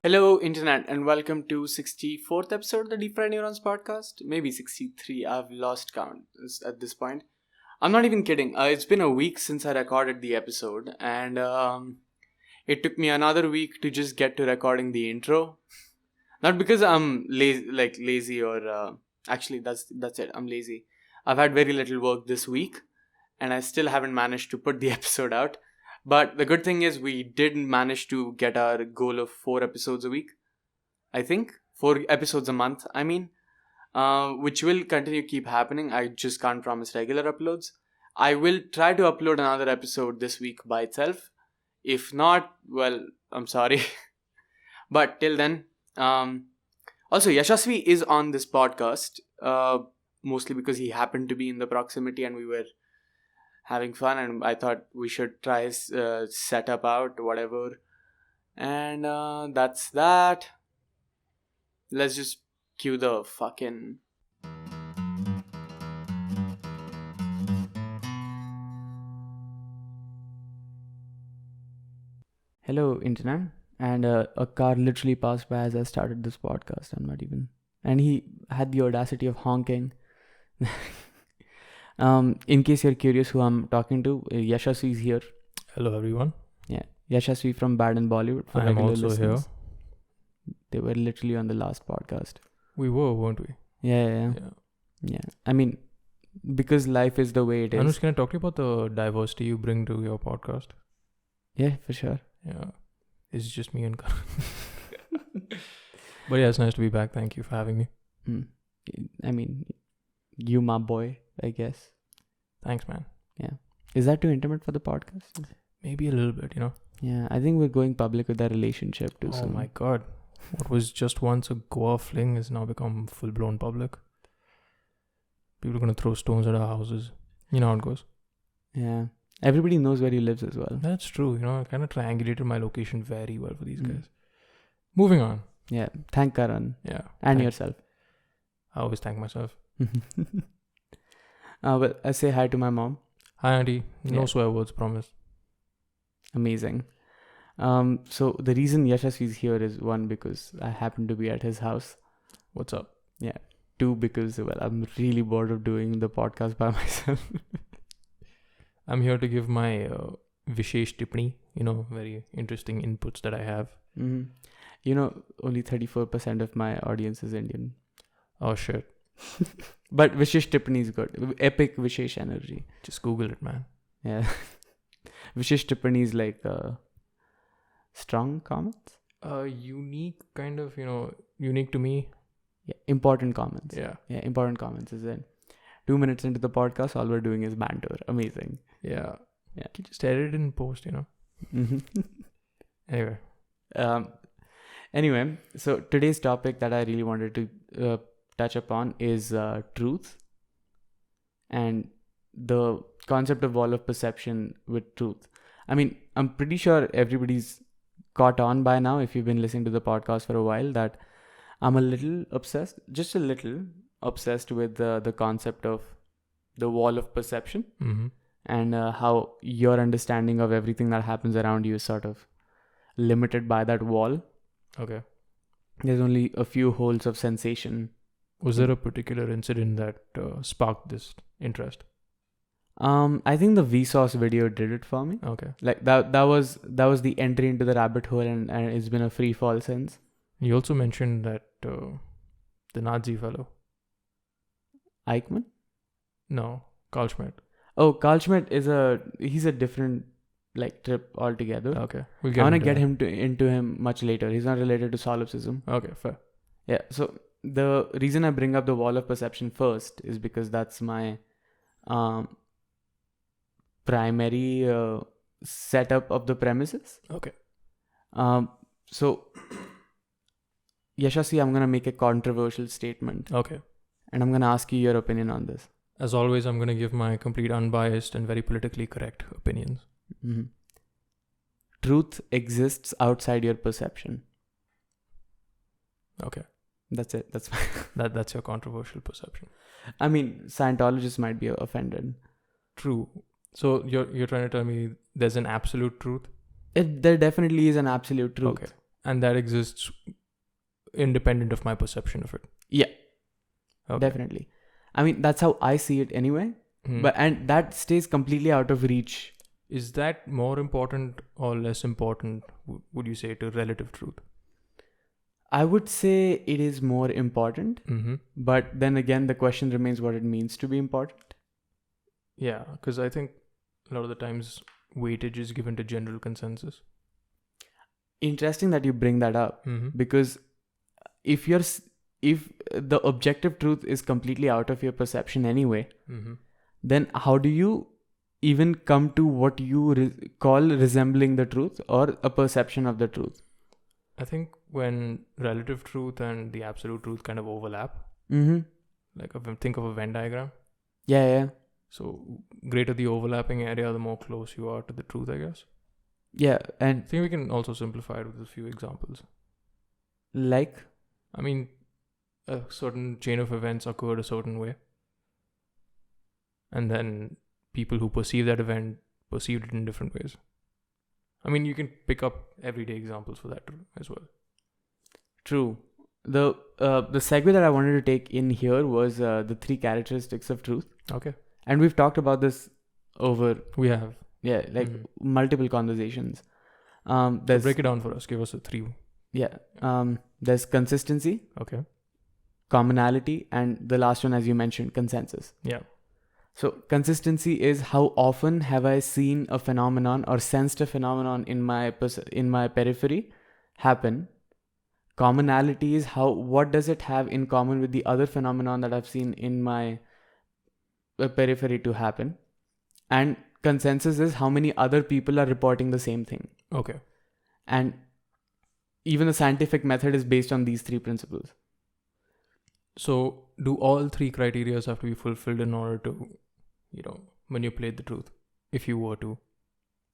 Hello, Internet, and welcome to 64th episode of the Deep Fried Neurons podcast. Maybe 63. I've lost count at this point. I'm not even kidding. It's been a week since I recorded the episode, and it took me another week to just get to recording the intro. Not because I'm lazy or actually that's it. I'm lazy. I've had very little work this week, and I still haven't managed to put the episode out. But the good thing is we did manage to get our goal of 4 episodes a week. I think 4 episodes a month. Which will continue to keep happening. I just can't promise regular uploads. I will try to upload another episode this week by itself. If not, well, I'm sorry. But till then, also Yashasvi is on this podcast, mostly because he happened to be in the proximity and we were having fun, and I thought we should try set up out whatever. And that's that. Let's just cue the fucking... Hello, Internet. And a car literally passed by as I started this podcast. And he had the audacity of honking. In case you're curious who I'm talking to, Yashasvi is here. Hello, everyone. Yeah, Yashasvi from Bad in Bollywood. I am also listeners. Here. They were literally on the last podcast. We were, weren't we? Yeah. I mean, because life is the way it is. Anush, can I talk to you about the diversity you bring to your podcast? Yeah, for sure. Yeah, it's just me and Karan. But yeah, it's nice to be back. Thank you for having me. I mean, you my boy, I guess. Thanks, man. Yeah. Is that too intimate for the podcast? Maybe a little bit, Yeah, I think we're going public with our relationship too. Oh my god. What was just once a Goa fling has now become full-blown public. People are going to throw stones at our houses. You know how it goes. Yeah. Everybody knows where he lives as well. That's true. I kind of triangulated my location very well for these guys. Moving on. Yeah. Thank Karan. Yeah. And yourself. I always thank myself. Well, I say hi to my mom. Hi, Auntie. No swear words, promise. Amazing. So the reason Yashasvi is here is 1, because I happen to be at his house. What's up? Yeah. 2, because I'm really bored of doing the podcast by myself. I'm here to give my Vishesh Tippani, very interesting inputs that I have. Mm-hmm. Only 34% of my audience is Indian. Oh, shit. But Vishesh Tippani is good. Epic Vishesh energy. Just Google it, man. Yeah. Vishesh Tippani is like strong comments? Unique, kind of, unique to me. Yeah, important comments. Yeah, important comments is it. 2 minutes into the podcast, all we're doing is banter. Amazing. Yeah. You just edit it in post, Mm-hmm. Anyway. So today's topic that I really wanted to touch upon is truth and the concept of wall of perception with truth. I mean, I'm pretty sure everybody's caught on by now, if you've been listening to the podcast for a while, that I'm a little obsessed, just a little obsessed with the concept of the wall of perception. Mm-hmm. And how your understanding of everything that happens around you is sort of limited by that wall. Okay. There's only a few holes of sensation. Was there a particular incident that sparked this interest? I think the Vsauce video did it for me. Okay. Like that was the entry into the rabbit hole, and it's been a free fall since. You also mentioned that the Nazi fellow. Eichmann? No, Carl Schmitt. Oh, Carl Schmitt he's a different trip altogether. Okay. I want to get into him much later. He's not related to solipsism. Okay, fair. Yeah, so the reason I bring up the wall of perception first is because that's my primary setup of the premises. Okay. So Yashasvi, I'm going to make a controversial statement. Okay. And I'm going to ask you your opinion on this. As always, I'm going to give my complete unbiased and very politically correct opinions. Mm-hmm. Truth exists outside your perception. Okay. That's it. That's your controversial perception. I mean, Scientologists might be offended. True. So you're trying to tell me there's an absolute truth? There definitely is an absolute truth. Okay. And that exists independent of my perception of it. Yeah, Okay. definitely. I mean, that's how I see it anyway. And that stays completely out of reach. Is that more important or less important, would you say, to relative truth? I would say it is more important. But then again, the question remains what it means to be important. Yeah, because I think a lot of the times weightage is given to general consensus. Interesting that you bring that up, because if the objective truth is completely out of your perception anyway, then how do you even come to what you call resembling the truth or a perception of the truth? I think when relative truth and the absolute truth kind of overlap, like think of a Venn diagram. Yeah. So greater the overlapping area, the more close you are to the truth, I guess. Yeah, and I think we can also simplify it with a few examples. Like? I mean, a certain chain of events occurred a certain way. And then people who perceive that event perceived it in different ways. I mean, you can pick up everyday examples for that as well. True. The segue that I wanted to take in here was the 3 characteristics of truth. Okay. And we've talked about this over... We have. Yeah, like multiple conversations. So break it down for us. Give us a 3. Yeah. There's consistency. Okay. Commonality. And the last one, as you mentioned, consensus. Yeah. So consistency is how often have I seen a phenomenon or sensed a phenomenon in my periphery happen. Commonality is what does it have in common with the other phenomenon that I've seen in my periphery to happen. And consensus is how many other people are reporting the same thing. Okay. And even the scientific method is based on these 3 principles. So do all 3 criteria have to be fulfilled in order to, manipulate the truth, if you were to?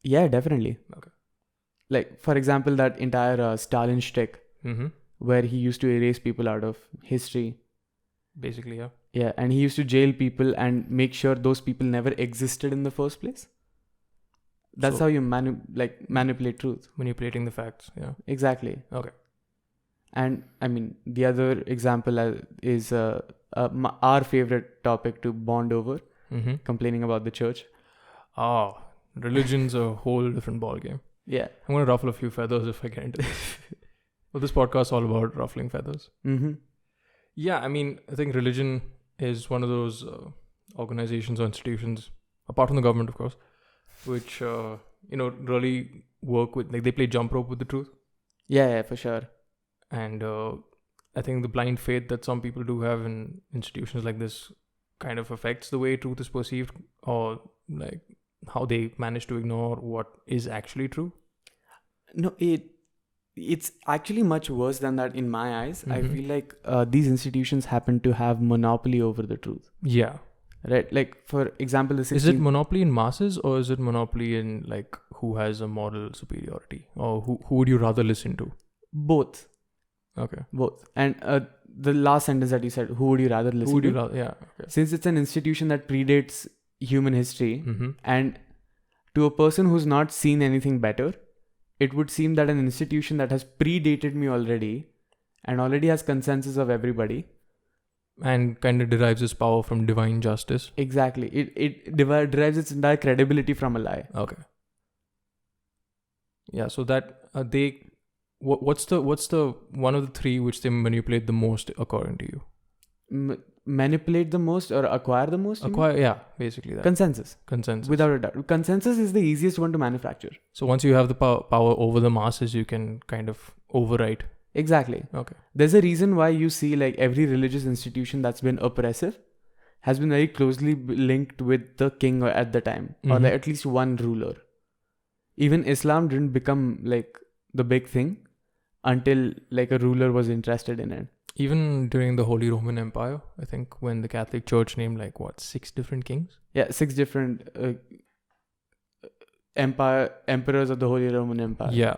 Yeah, definitely. Okay. Like, for example, that entire Stalin shtick, where he used to erase people out of history. Basically, yeah. Yeah, and he used to jail people and make sure those people never existed in the first place. That's how you manipulate truth. Manipulating the facts, yeah. Exactly. Okay. And I mean, the other example is our favorite topic to bond over, complaining about the church. Oh, religion's a whole different ballgame. Yeah. I'm going to ruffle a few feathers if I get into this. Well, this podcast is all about ruffling feathers. Yeah, I mean, I think religion is one of those organizations or institutions, apart from the government, of course, which, really work with, they play jump rope with the truth. Yeah, for sure. And I think the blind faith that some people do have in institutions like this kind of affects the way truth is perceived, or like how they manage to ignore what is actually true. No, it's actually much worse than that in my eyes. I feel like these institutions happen to have monopoly over the truth. Yeah. Right? Like, for example, Is it monopoly in masses, or is it monopoly in like who has a moral superiority, or who would you rather listen to? Both. Okay. Both. And the last sentence that you said, who would you rather listen to? Yeah. Okay. Since it's an institution that predates human history, and to a person who's not seen anything better, it would seem that an institution that has predated me already and already has consensus of everybody, and kind of derives its power from divine justice. Exactly. It derives its entire credibility from a lie. Okay. Yeah. So that what's the one of the 3 which they manipulate the most according to you? Manipulate the most or acquire the most? Acquire, yeah, basically that. Consensus. Without a doubt. Consensus is the easiest one to manufacture. So once you have the power over the masses, you can kind of overwrite. Exactly. Okay. There's a reason why you see like every religious institution that's been oppressive has been very closely linked with the king at the time, or like at least one ruler. Even Islam didn't become like the big thing until like a ruler was interested in it. Even during the Holy Roman Empire, I think, when the Catholic Church named 6 different kings? Yeah, 6 different emperors of the Holy Roman Empire. Yeah.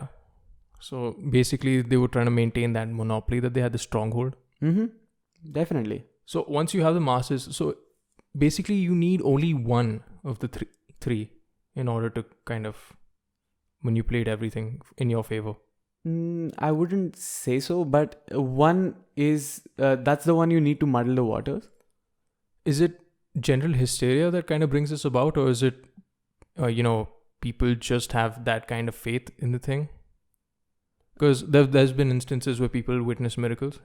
So basically, they were trying to maintain that monopoly, that they had the stronghold. Definitely. So once you have the masses, so basically you need only one of the three in order to kind of manipulate everything in your favor? I wouldn't say so, but one is that's the one you need to muddle the waters. Is it general hysteria that kind of brings this about, or is it, people just have that kind of faith in the thing? Because there's been instances where people witness miracles,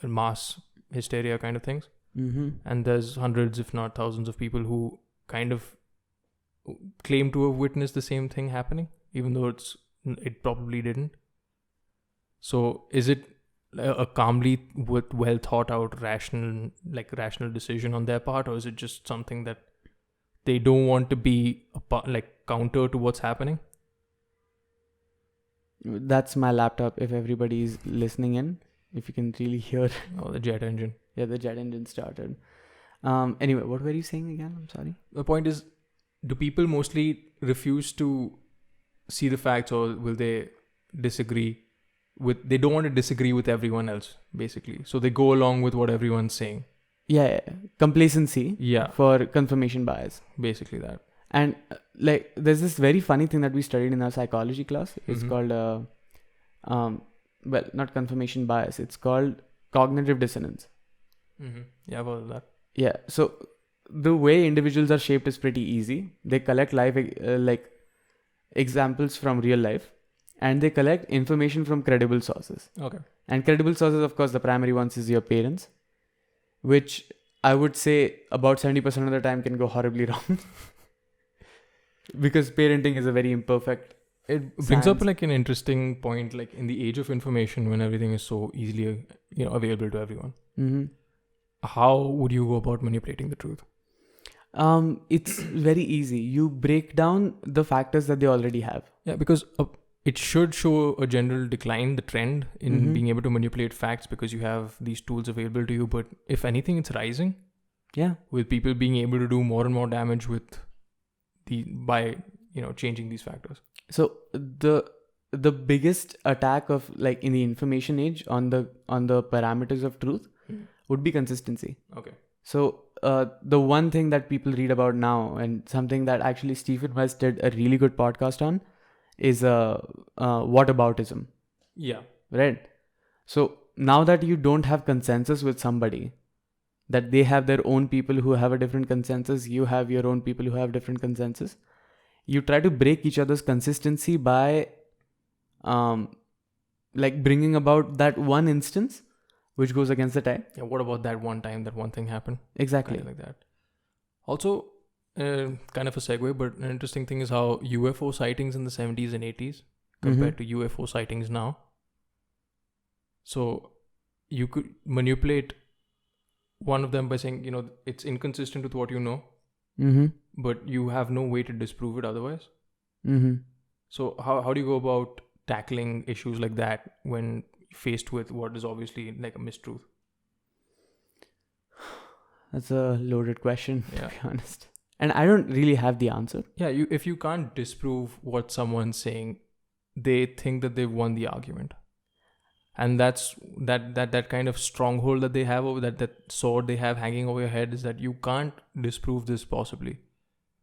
mass hysteria kind of things. Mm-hmm. And there's hundreds, if not thousands, of people who kind of claim to have witnessed the same thing happening, even though it probably didn't. So is it a calmly, well thought out, rational decision on their part, or is it just something that they don't want to be counter to what's happening? That's my laptop. If everybody's listening in, if you can really hear. Oh, the jet engine. Yeah, the jet engine started. Anyway, what were you saying again? I'm sorry. The point is, do people mostly refuse to see the facts, or will they disagree with? They don't want to disagree with everyone else, basically. So they go along with what everyone's saying. Yeah. Complacency. Yeah. For confirmation bias. Basically that. And there's this very funny thing that we studied in our psychology class. It's called, not confirmation bias. It's called cognitive dissonance. Mm-hmm. Yeah, I've heard of that. Yeah. So the way individuals are shaped is pretty easy. They collect life examples from real life, and they collect information from credible sources. Okay. And credible sources, of course, the primary ones is your parents, which I would say about 70% of the time can go horribly wrong. Because parenting is a very imperfect. It brings up an interesting point, in the age of information, when everything is so easily available to everyone. Mm-hmm. How would you go about manipulating the truth? It's very easy. You break down the factors that they already have. Yeah, because it should show a general decline, the trend in being able to manipulate facts, because you have these tools available to you. But if anything, it's rising. Yeah. With people being able to do more and more damage by changing these factors. So the biggest attack of in the information age on the parameters of truth would be consistency. Okay. So the one thing that people read about now, and something that actually Stephen West did a really good podcast on, is whataboutism. Yeah. Right. So now that you don't have consensus with somebody, that they have their own people who have a different consensus, you have your own people who have different consensus, you try to break each other's consistency by bringing about that one instance which goes against the type. Yeah, what about that one time that one thing happened? Exactly. Kind of like that. Also, kind of a segue, but an interesting thing is how UFO sightings in the 70s and 80s compared to UFO sightings now. So you could manipulate one of them by saying, it's inconsistent with what you know, but you have no way to disprove it otherwise. So how do you go about tackling issues like that when faced with what is obviously a mistruth? That's a loaded question, to be honest. And I don't really have the answer. Yeah, if you can't disprove what someone's saying, they think that they've won the argument. And that's that kind of stronghold that they have over that sword they have hanging over your head, is that you can't disprove this possibly,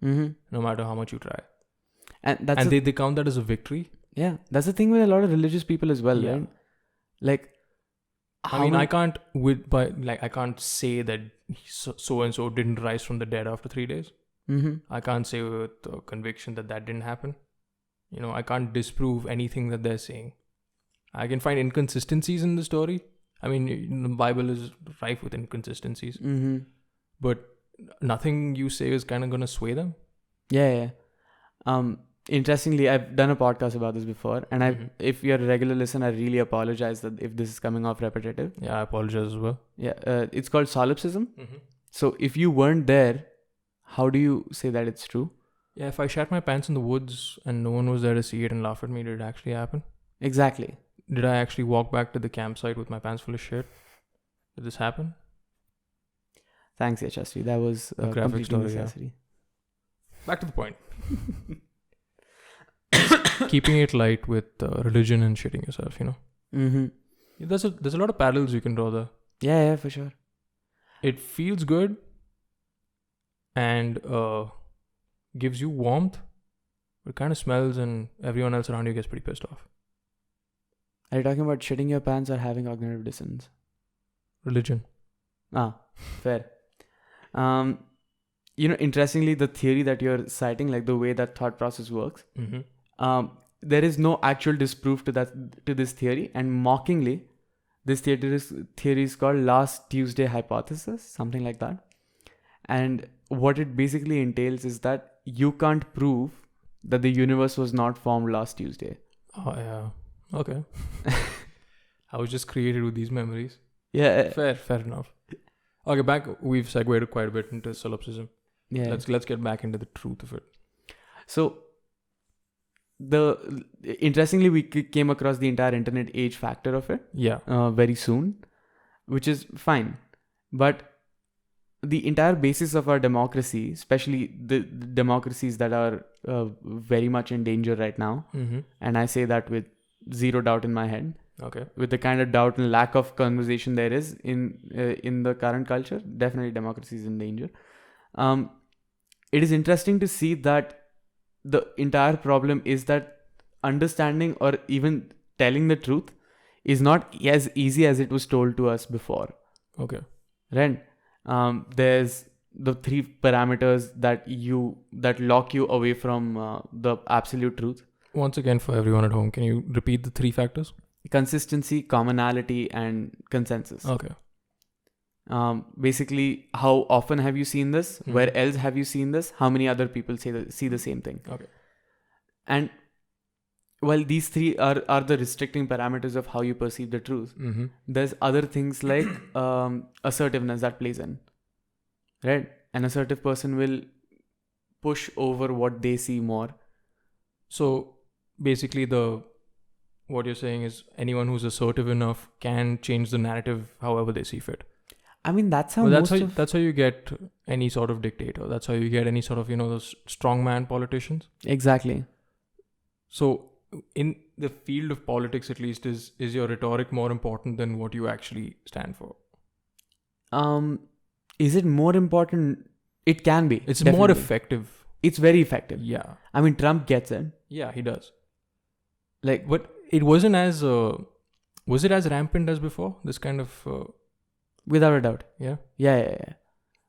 no matter how much you try. And they count that as a victory. Yeah, that's the thing with a lot of religious people as well, right? I can't I can't say that so and so didn't rise from the dead after 3 days. I can't say with conviction that didn't happen. I can't disprove anything that they're saying. I can find inconsistencies in the story. I mean, the Bible is rife with inconsistencies. But nothing you say is kind of going to sway them. Yeah. Interestingly, I've done a podcast about this before. And if you're a regular listener, I really apologize that if this is coming off repetitive. Yeah, I apologize as well. Yeah, it's called solipsism. So if you weren't there, how do you say that it's true? Yeah, if I shat my pants in the woods and no one was there to see it and laugh at me, did it actually happen? Exactly. Did I actually walk back to the campsite with my pants full of shit? Did this happen? Thanks, Yashasvi. That was a graphic story. Necessary. Yeah. Back to the point. Keeping it light with religion and shitting yourself, There's a lot of parallels you can draw there. Yeah, for sure. It feels good and gives you warmth, It kind of smells and everyone else around you gets pretty pissed off. Are you talking about shitting your pants or having cognitive dissonance? Religion. Fair. Interestingly, the theory that you're citing, like the way that thought process works, there is no actual disproof to this theory, and mockingly, this theory is called last Tuesday hypothesis, something like that. And what it basically entails is that you can't prove that the universe was not formed last Tuesday. Oh yeah. Okay. I was just created with these memories. Yeah. Fair enough. Okay, we've segued quite a bit into solipsism. Yeah. Let's get back into the truth of it. So, interestingly, we came across the entire internet age factor of it. Yeah. Very soon, which is fine, but the entire basis of our democracy, especially the democracies that are very much in danger right now, and I say that with zero doubt in my head. Okay. With the kind of doubt and lack of conversation there is in the current culture, definitely democracy is in danger. It is interesting to see that the entire problem is that understanding or even telling the truth is not as easy as it was told to us before. Okay. Right? There's the 3 parameters that lock you away from the absolute truth. Once again, for everyone at home, can you repeat the 3 factors? Consistency, commonality, and consensus. Okay. Basically, how often have you seen this? Where else have you seen this? How many other people see the same thing? Okay. And while these 3 are the restricting parameters of how you perceive the truth, there's other things like assertiveness that plays in. Right? An assertive person will push over what they see more. So basically, what you're saying is anyone who's assertive enough can change the narrative however they see fit. I mean, that's how that's how you get any sort of dictator. That's how you get any sort of, those strongman politicians. Exactly. So in the field of politics, at least, is your rhetoric more important than what you actually stand for? Is it more important? It can be. It's definitely more effective. It's very effective. Yeah. I mean, Trump gets it. Yeah, he does. But it wasn't as was it as rampant as before? This kind of without a doubt. Yeah. Yeah.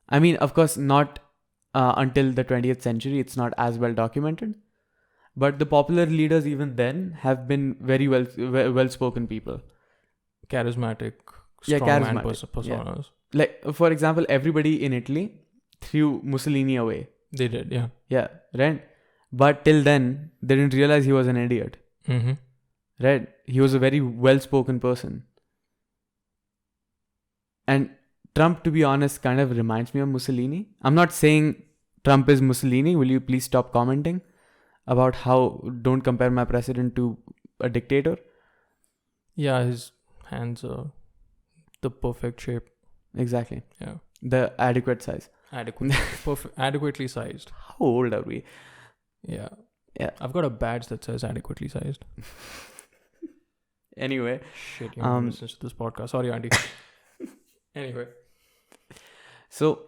I mean, of course, not until the 20th century. It's not as well documented. But the popular leaders even then have been very well-spoken people. Charismatic, strongman personas. Yeah. Like, for example, everybody in Italy threw Mussolini away. They did, yeah. Yeah, right? But till then, they didn't realize he was an idiot. Right? He was a very well-spoken person. And Trump, to be honest, kind of reminds me of Mussolini. I'm not saying Trump is Mussolini. Will you please stop commenting about how don't compare my president to a dictator? Yeah, his hands are the perfect shape. Exactly. Yeah. The adequate size. Adequately sized. How old are we? Yeah. Yeah. I've got a badge that says adequately sized. Anyway. Shit, you listen to this podcast. Sorry, Auntie. Anyway. So,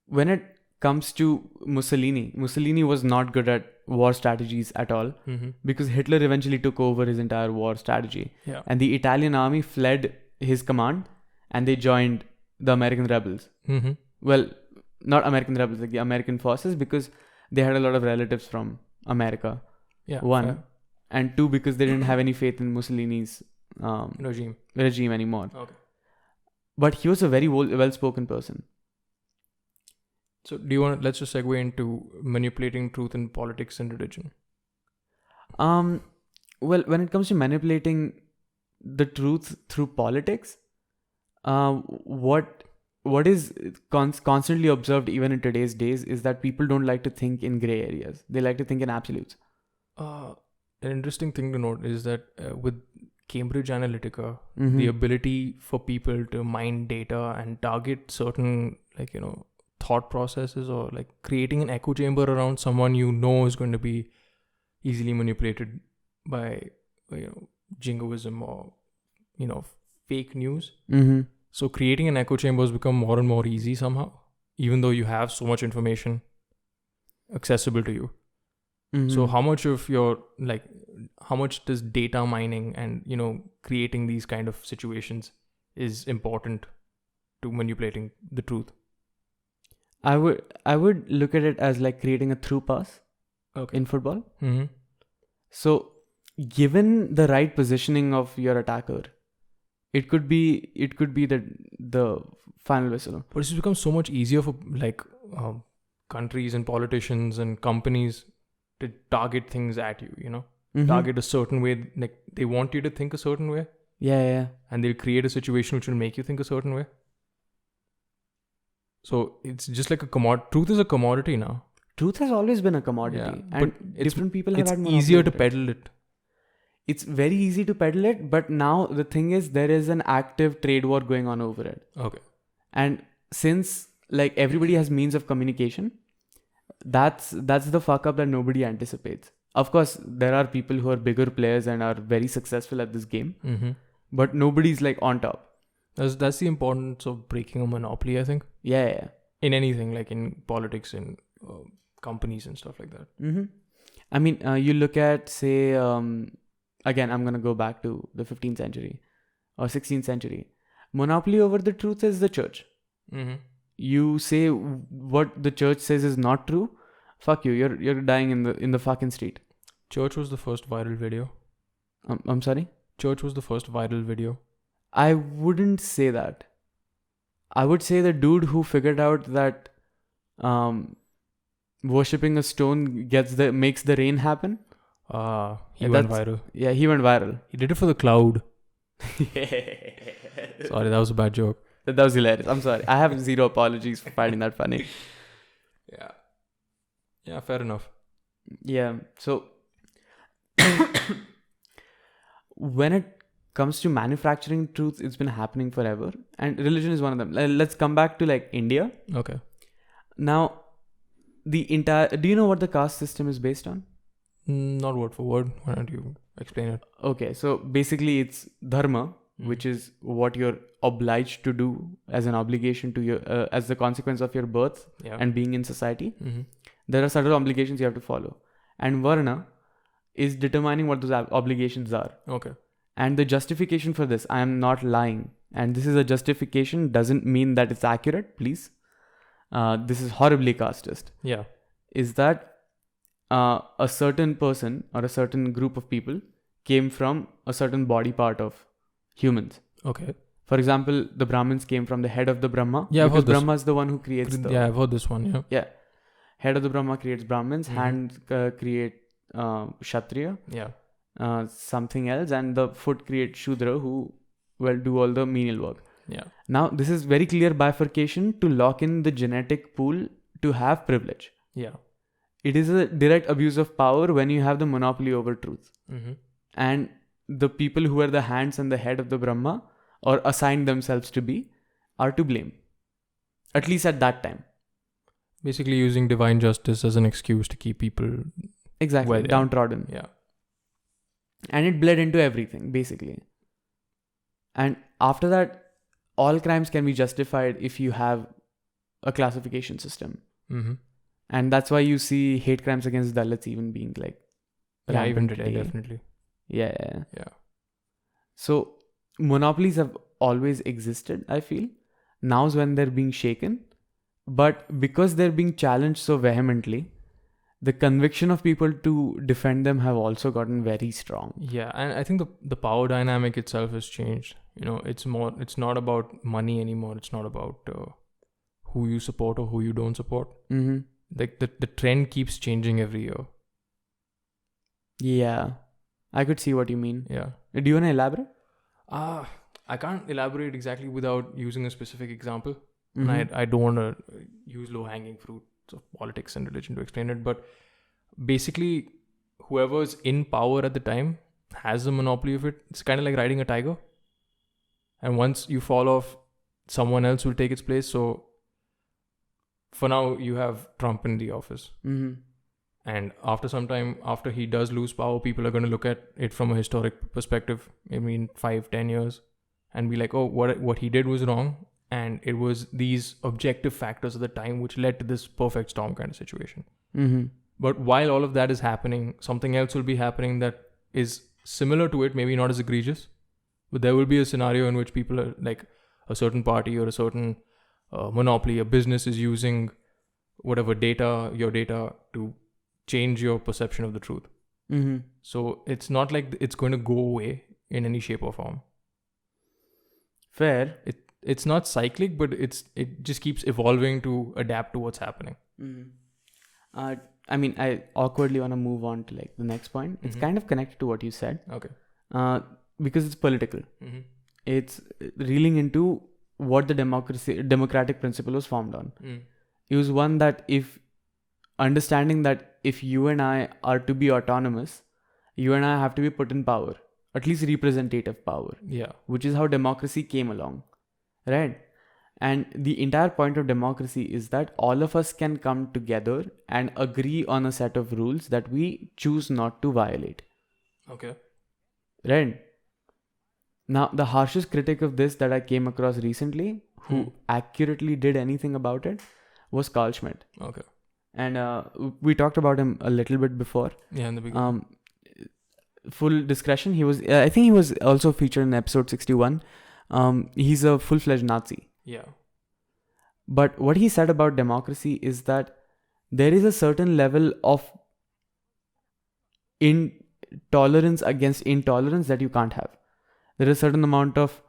when it comes to Mussolini was not good at war strategies at all, because Hitler eventually took over his entire war strategy. Yeah. And the Italian army fled his command and they joined the American rebels. Well, not American rebels, like the American forces, because they had a lot of relatives from America. Yeah. 1. Fair. And 2, because they didn't have any faith in Mussolini's regime anymore. Okay. But he was a very well-spoken person. So let's just segue into manipulating truth in politics and religion. Well, when it comes to manipulating the truth through politics, what is constantly observed even in today's days is that people don't like to think in gray areas. They like to think in absolutes. An interesting thing to note is that with Cambridge Analytica, the ability for people to mine data and target certain, thought processes, or creating an echo chamber around someone is going to be easily manipulated by jingoism or fake news. So creating an echo chamber has become more and more easy somehow, even though you have so much information. accessible to you. Mm-hmm. So how much of your, like, how much does data mining and, you know, creating these kind of situations is important to manipulating the truth? I would look at it as like creating a through pass Okay. in football. Mm-hmm. So given the right positioning of your attacker, it could be the final whistle. But it's become so much easier for like countries and politicians and companies to target things at you, you know, Mm-hmm. target a certain way. Like they want you to think a certain way, Yeah. and they'll create a situation which will make you think a certain way. So it's just like a commodity. Truth is a commodity now. Truth has always been a commodity, Yeah, and but different people have it's had monopoly easier over to it. peddle it. It's very easy to peddle it, but now the thing is there is an active trade war going on over it. Okay. And since like everybody has means of communication, that's the fuck up that nobody anticipates. Of course, there are people who are bigger players and are very successful at this game, Mm-hmm. but nobody's like on top. That's the importance of breaking a monopoly, I think. Yeah. In anything, like in politics and companies and stuff like that. Mm-hmm. I mean, you look at, say, again, I'm going to go back to the 15th century or 16th century. Monopoly over the truth is the church. Mm-hmm. You say what the church says is not true, fuck you. You're dying in the fucking street. Church was the first viral video. I'm sorry? Church was the first viral video. I wouldn't say that. I would say the dude who figured out that worshipping a stone makes the rain happen. He went viral. Yeah, he went viral. He did it for the cloud. Sorry, that was a bad joke. That was hilarious. I'm sorry. I have zero apologies for finding that funny. Yeah, fair enough. Yeah. So when it comes to manufacturing truth, it's been happening forever, and religion is one of them. Let's come back to like India. Okay. Now, do you know what the caste system is based on? Not word for word. Why don't you explain it? Okay, so basically it's dharma, which is what you're obliged to do as an obligation to your as the consequence of your birth and being in society. Mm-hmm. There are certain obligations you have to follow, and varna is determining what those obligations are. Okay. And the justification for this, I am not lying, and this is a justification, doesn't mean that it's accurate, please. This is horribly casteist. Yeah. Is that a certain person or a certain group of people came from a certain body part of humans. Okay. For example, the Brahmins came from the head of the Brahma. Yeah, because Brahma is the one who creates Yeah, I've heard this one, yeah. Yeah. Head of the Brahma creates Brahmins, hand create Kshatriya, something else, and the foot creates Shudra, who will do all the menial work. Yeah. Now, this is very clear bifurcation to lock in the genetic pool to have privilege. Yeah. It is a direct abuse of power when you have the monopoly over truth. Mm-hmm. And the people who are the hands and the head of the Brahma, or assigned themselves to be, are to blame. At least at that time. Basically using divine justice as an excuse to keep people exactly downtrodden. Yeah. And it bled into everything, basically. And after that, all crimes can be justified if you have a classification system. Mm-hmm. And that's why you see hate crimes against Dalits even being like... Yeah, even today, definitely. Yeah. So, monopolies have always existed, I feel. Now's when they're being shaken. But because they're being challenged so vehemently, the conviction of people to defend them have also gotten very strong. Yeah, and I think the power dynamic itself has changed. You know, it's not about money anymore. It's not about who you support or who you don't support. Mm-hmm. Like the trend keeps changing every year. Yeah, I could see what you mean. Yeah. Do you want to elaborate? I can't elaborate exactly without using a specific example. Mm-hmm. And I don't want to use low-hanging fruits of politics and religion to explain it. But basically, whoever's in power at the time has the monopoly of it. It's kind of like riding a tiger. And once you fall off, someone else will take its place. So for now, you have Trump in the office. Mm-hmm. And after some time, after he does lose power, people are going to look at it from a historic perspective, maybe in 5-10 years, and be like, oh, what he did was wrong. And it was these objective factors at the time which led to this perfect storm kind of situation. Mm-hmm. But while all of that is happening, something else will be happening that is similar to it, maybe not as egregious. But there will be a scenario in which people are like a certain party or a certain monopoly, a business is using whatever data, your data, to change your perception of the truth. Mm-hmm. So it's not like it's going to go away in any shape or form. Fair. It's not cyclic, but it just keeps evolving to adapt to what's happening. Mm-hmm. I mean, I awkwardly want to move on to like the next point. It's kind of connected to what you said. Okay. Because it's political. Mm-hmm. It's reeling into what the democratic principle was formed on. It was one that understanding that if you and I are to be autonomous, you and I have to be put in power, at least representative power. Yeah. Which is how democracy came along, right? And the entire point of democracy is that all of us can come together and agree on a set of rules that we choose not to violate. Okay. Right? Now, the harshest critic of this that I came across recently, who accurately did anything about it, was Carl Schmitt. Okay. And we talked about him a little bit before. Yeah, in the beginning. Full discretion, he was. I think he was also featured in episode 61. He's a full-fledged Nazi. Yeah. But what he said about democracy is that there is a certain level of intolerance against intolerance that you can't have. There is a certain amount of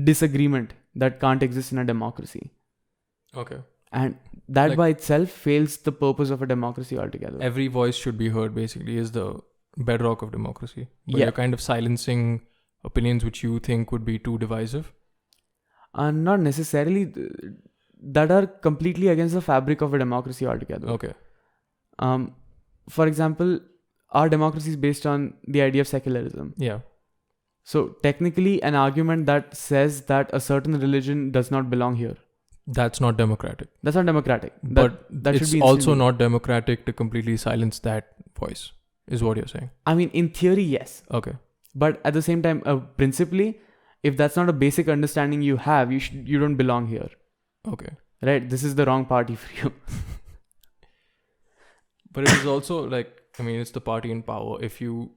disagreement that can't exist in a democracy. Okay. And that by itself fails the purpose of a democracy altogether. Every voice should be heard, basically, is the bedrock of democracy. But Yeah. you're kind of silencing opinions which you think would be too divisive. Not necessarily that are completely against the fabric of a democracy altogether. Okay. For example, our democracy is based on the idea of secularism. Yeah. So technically, an argument that says that a certain religion does not belong here, That's not democratic. that's not democratic. But that it's should be also instantly- not democratic to completely silence that voice, is what you're saying. I mean, in theory, yes. Okay. But at the same time, principally, if that's not a basic understanding you have, you don't belong here. Okay. Right? This is the wrong party for you. But it is also like, I mean, it's the party in power. If you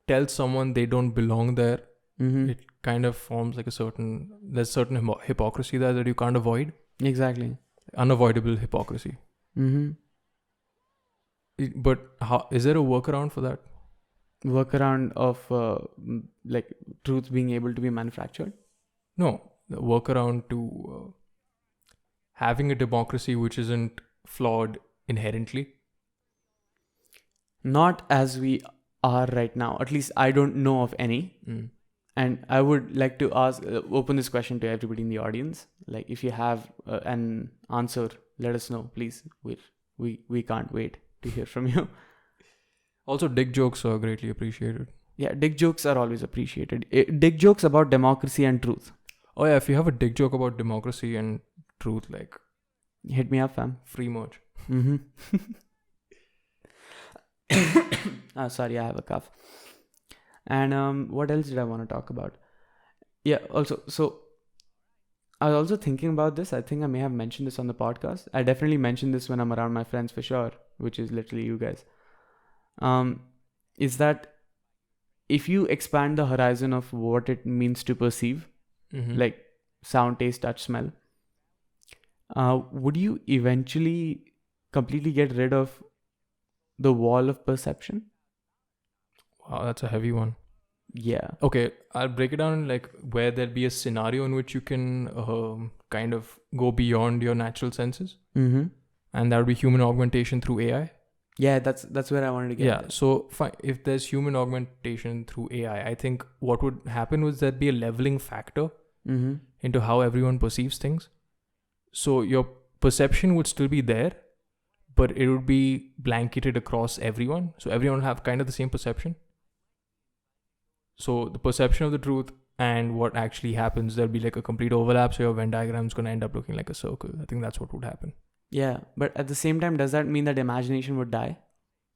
tell someone they don't belong there, it kind of forms like there's certain hypocrisy there that you can't avoid. Exactly. Unavoidable hypocrisy. But is there a workaround for that? Workaround of like truth being able to be manufactured? No, the workaround to having a democracy which isn't flawed inherently. Not as we are right now. At least I don't know of any. And I would like to open this question to everybody in the audience. Like, if you have an answer, let us know, please. We can't wait to hear from you. Also, dick jokes are greatly appreciated. Yeah, dick jokes are always appreciated. Dick jokes about democracy and truth. Oh yeah, if you have a dick joke about democracy and truth, like, hit me up, fam. free merch. Sorry, I have a cough. And what else did I want to talk about? Yeah, also, so I was also thinking about this. I think I may have mentioned this on the podcast. I definitely mention this when I'm around my friends for sure, which is literally you guys. Is that if you expand the horizon of what it means to perceive, like sound, taste, touch, smell, would you eventually completely get rid of the wall of perception? Wow, that's a heavy one. Yeah. Okay, I'll break it down like where there'll be a scenario in which you can kind of go beyond your natural senses. And that would be human augmentation through AI. Yeah, that's where I wanted to get. Yeah, so if there's human augmentation through AI, I think what would happen was there'd be a leveling factor into how everyone perceives things. So your perception would still be there, but it would be blanketed across everyone. So everyone would have kind of the same perception. So the perception of the truth and what actually happens, there'll be like a complete overlap. So your Venn diagram is going to end up looking like a circle. I think that's what would happen. Yeah, but at the same time, does that mean that imagination would die?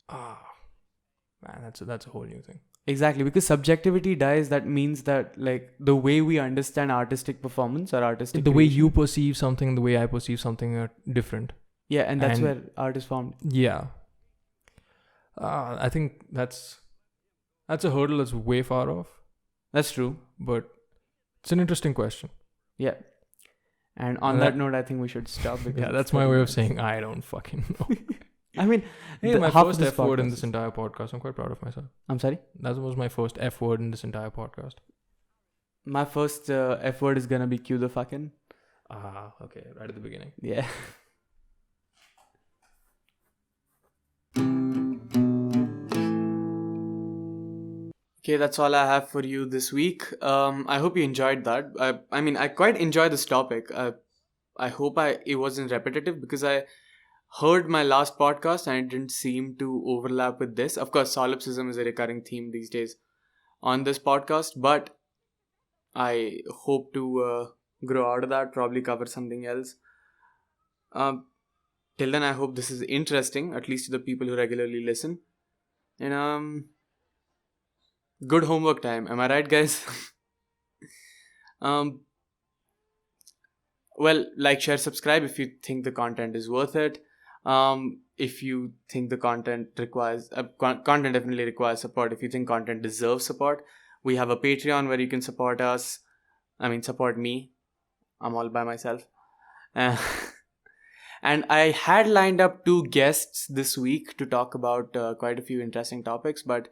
Man, that's a whole new thing. Exactly, because subjectivity dies. That means that like the way we understand artistic performance or artistic the way creation, you perceive something, the way I perceive something are different. Yeah, and that's And- where art is formed. Yeah. I think that's a hurdle that's way far off, That's true. but it's an interesting question. Yeah. And on And that note, I think we should stop. Because Yeah, it's that's my 30 way of minutes. saying I don't fucking know. I mean, My half of first this F word in podcast this is- entire podcast. I'm quite proud of myself. I'm sorry? That was my first F word in this entire podcast. My first F word is gonna be cue the fucking. Okay, right at the beginning. Yeah. Okay, that's all I have for you this week. I hope you enjoyed that. I mean, I quite enjoy this topic. I hope it wasn't repetitive because I heard my last podcast and it didn't seem to overlap with this. Of course, solipsism is a recurring theme these days on this podcast, but I hope to grow out of that, probably cover something else. Till then, I hope this is interesting, at least to the people who regularly listen. And good homework time. Am I right, guys? Well, like, share, subscribe if you think the content is worth it. If you think the content requires content definitely requires support. If you think content deserves support, we have a Patreon where you can support us. I mean, support me. I'm all by myself. And I had lined up 2 guests this week to talk about quite a few interesting topics, but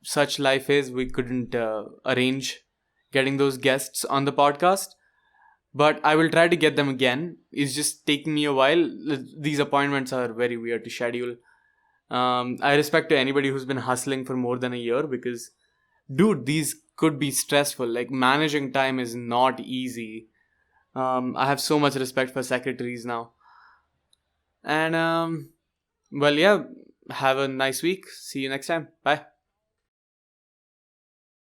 such life is, we couldn't arrange getting those guests on the podcast. But I will try to get them again. It's just taking me a while. These appointments are very weird to schedule. I respect to anybody who's been hustling for more than a year because, dude, these could be stressful. Like, managing time is not easy. I have so much respect for secretaries now. And, well, yeah, have a nice week. See you next time. Bye.